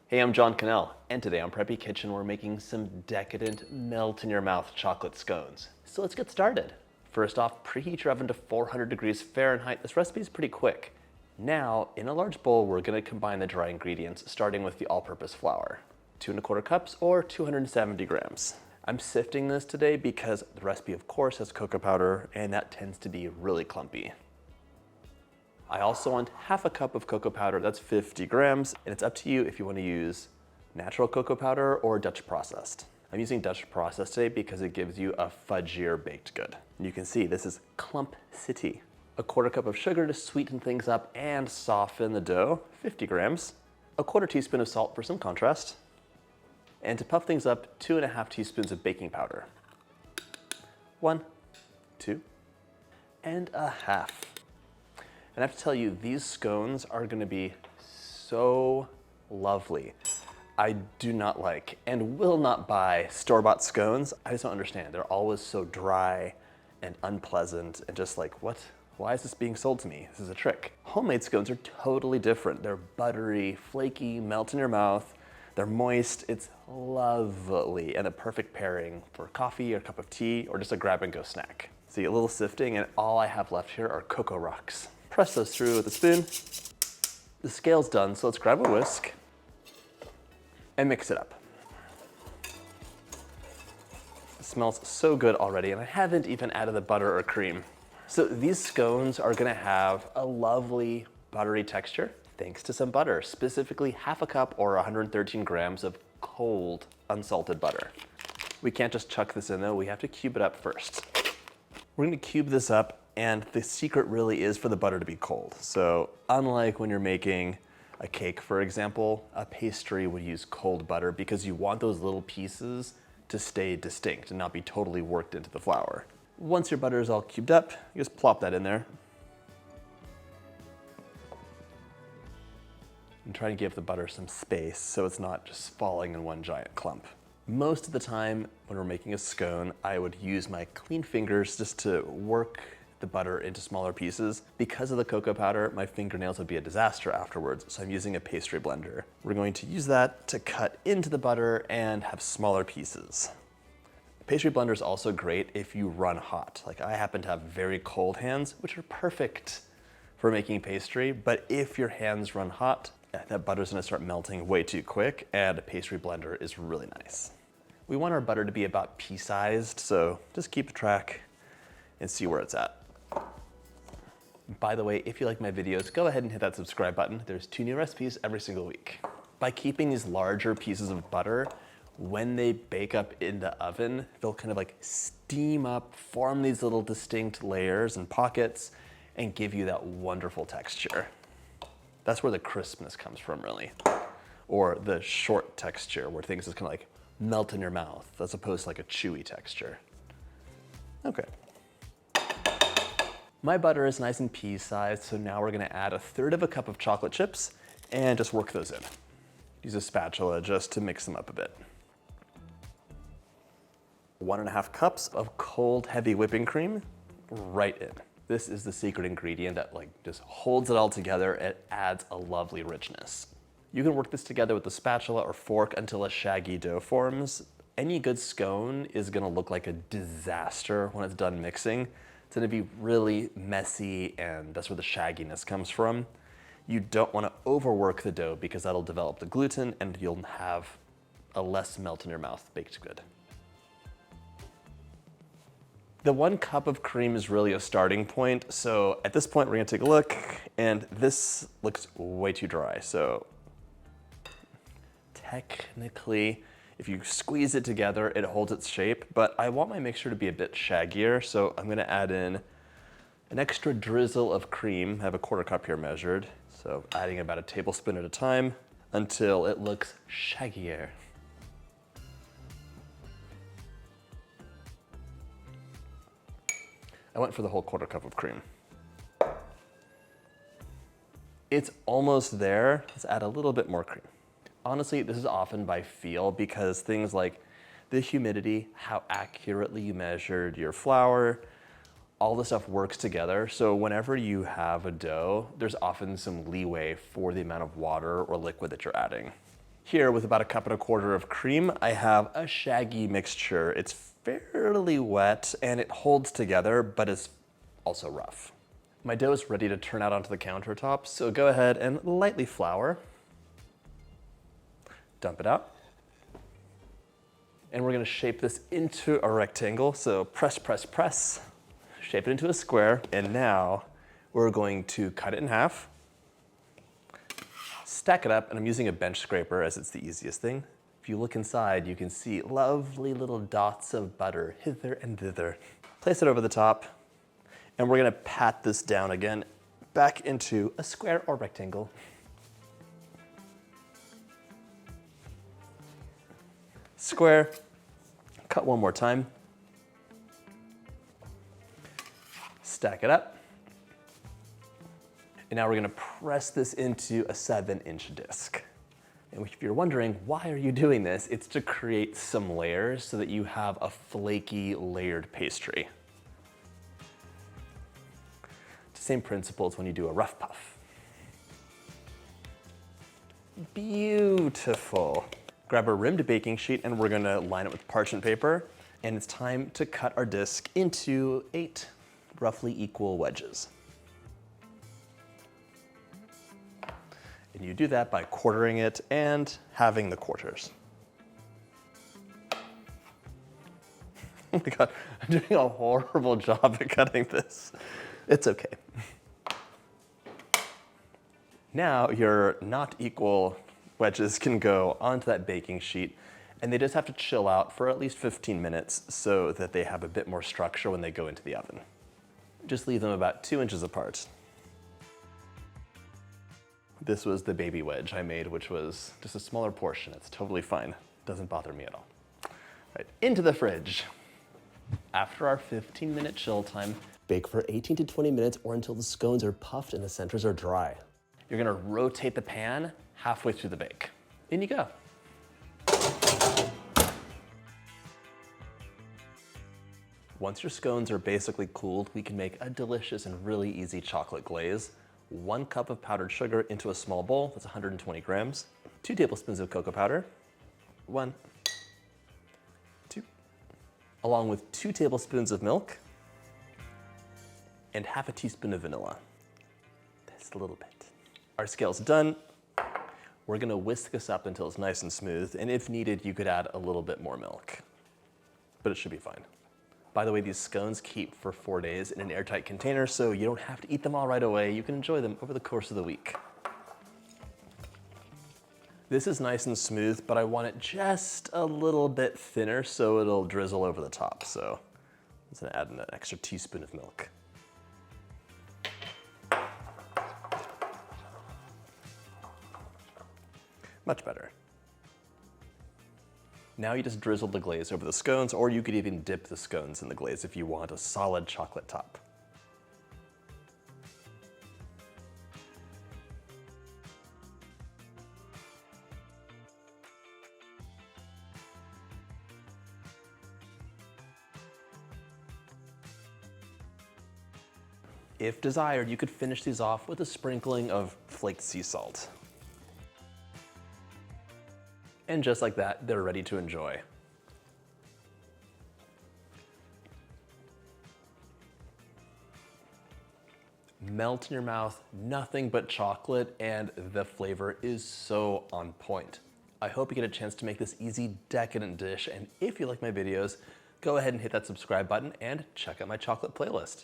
Hey, I'm John Cannell, and today on Preppy Kitchen we're making some decadent melt-in-your-mouth chocolate scones. So let's get started. First off, preheat your oven to 400 degrees Fahrenheit. This recipe is pretty quick. Now, in a large bowl, we're going to combine the dry ingredients, starting with the all-purpose flour. 2¼ cups or 270 grams. I'm sifting this today because the recipe, of course, has cocoa powder, and that tends to be really clumpy. I also want ½ cup of cocoa powder, that's 50 grams, and it's up to you if you want to use natural cocoa powder or Dutch processed. I'm using Dutch processed today because it gives you a fudgier baked good. And you can see this is Clump City. 1/4 cup of sugar to sweeten things up and soften the dough, 50 grams. 1/4 teaspoon of salt for some contrast. And to puff things up, 2½ teaspoons of baking powder. 1, 2, and a half. And I have to tell you, these scones are gonna be so lovely. I do not like and will not buy store-bought scones. I just don't understand. They're always so dry and unpleasant and just like, what? Why is this being sold to me? This is a trick. Homemade scones are totally different. They're buttery, flaky, melt in your mouth. They're moist. It's lovely and a perfect pairing for coffee or a cup of tea or just a grab-and-go snack. See, a little sifting and all I have left here are Cocoa Rocks. Press those through with a spoon. The scale's done, so let's grab a whisk and mix it up. It smells so good already, and I haven't even added the butter or cream. So these scones are gonna have a lovely buttery texture thanks to some butter, specifically ½ cup or 113 grams of cold, unsalted butter. We can't just chuck this in though, we have to cube it up first. We're gonna cube this up, and the secret really is for the butter to be cold. So unlike when you're making a cake, for example, a pastry would use cold butter because you want those little pieces to stay distinct and not be totally worked into the flour. Once your butter is all cubed up, you just plop that in there. And try to give the butter some space so it's not just falling in one giant clump. Most of the time when we're making a scone, I would use my clean fingers just to work the butter into smaller pieces. Because of the cocoa powder, my fingernails would be a disaster afterwards, so I'm using a pastry blender. We're going to use that to cut into the butter and have smaller pieces. A pastry blender is also great if you run hot. Like I happen to have very cold hands, which are perfect for making pastry, but if your hands run hot, that butter's gonna start melting way too quick, and a pastry blender is really nice. We want our butter to be about pea-sized, so just keep track and see where it's at. By the way, if you like my videos, go ahead and hit that subscribe button. There's 2 new recipes every single week. By keeping these larger pieces of butter, when they bake up in the oven, they'll kind of like steam up, form these little distinct layers and pockets, and give you that wonderful texture. That's where the crispness comes from, really. Or the short texture, where things just kind of like melt in your mouth, as opposed to like a chewy texture. Okay. My butter is nice and pea-sized, so now we're gonna add 1/3 cup of chocolate chips and just work those in. Use a spatula just to mix them up a bit. 1½ cups of cold, heavy whipping cream right in. This is the secret ingredient that like just holds it all together. It adds a lovely richness. You can work this together with a spatula or fork until a shaggy dough forms. Any good scone is gonna look like a disaster when it's done mixing. It's gonna be really messy, and that's where the shagginess comes from. You don't wanna overwork the dough because that'll develop the gluten and you'll have a less melt in your mouth baked good. The 1 cup of cream is really a starting point. So at this point, we're gonna take a look, and this looks way too dry. So technically, if you squeeze it together, it holds its shape, but I want my mixture to be a bit shaggier, so I'm gonna add in an extra drizzle of cream. I have 1/4 cup here measured, so adding about a tablespoon at a time until it looks shaggier. I went for the whole 1/4 cup of cream. It's almost there. Let's add a little bit more cream. Honestly, this is often by feel because things like the humidity, how accurately you measured your flour, all the stuff works together. So whenever you have a dough, there's often some leeway for the amount of water or liquid that you're adding. Here, with about 1.25 cups of cream, I have a shaggy mixture. It's fairly wet and it holds together, but is also rough. My dough is ready to turn out onto the countertop, so go ahead and lightly flour. Dump it out. And we're gonna shape this into a rectangle, so press, press, press. Shape it into a square, and now we're going to cut it in half. Stack it up, and I'm using a bench scraper as it's the easiest thing. If you look inside, you can see lovely little dots of butter hither and thither. Place it over the top, and we're gonna pat this down again, back into a square or rectangle. Square, cut one more time. Stack it up. And now we're gonna press this into a 7-inch disc. And if you're wondering, why are you doing this? It's to create some layers so that you have a flaky, layered pastry. It's the same principle as when you do a rough puff. Beautiful. Grab a rimmed baking sheet and we're gonna line it with parchment paper. And it's time to cut our disc into 8 roughly equal wedges. And you do that by quartering it and halving the quarters. Oh my God, I'm doing a horrible job at cutting this. It's okay. Now your not equal wedges can go onto that baking sheet, and they just have to chill out for at least 15 minutes so that they have a bit more structure when they go into the oven. Just leave them about 2 inches apart. This was the baby wedge I made, which was just a smaller portion. It's totally fine. Doesn't bother me at all. Right, into the fridge. After our 15-minute chill time, bake for 18 to 20 minutes or until the scones are puffed and the centers are dry. You're gonna rotate the pan halfway through the bake. In you go. Once your scones are basically cooled, we can make a delicious and really easy chocolate glaze. 1 cup of powdered sugar into a small bowl, that's 120 grams. 2 tablespoons of cocoa powder, 1, 2, along with 2 tablespoons of milk, and half a teaspoon of vanilla. Just a little bit. Our scale's done. We're gonna whisk this up until it's nice and smooth, and if needed, you could add a little bit more milk, but it should be fine. By the way, these scones keep for 4 days in an airtight container, so you don't have to eat them all right away. You can enjoy them over the course of the week. This is nice and smooth, but I want it just a little bit thinner so it'll drizzle over the top. So I'm just gonna add an extra teaspoon of milk. Much better. Now you just drizzle the glaze over the scones, or you could even dip the scones in the glaze if you want a solid chocolate top. If desired, you could finish these off with a sprinkling of flaked sea salt. And just like that, they're ready to enjoy. Melt in your mouth, nothing but chocolate, and the flavor is so on point. I hope you get a chance to make this easy, decadent dish, and if you like my videos, go ahead and hit that subscribe button and check out my chocolate playlist.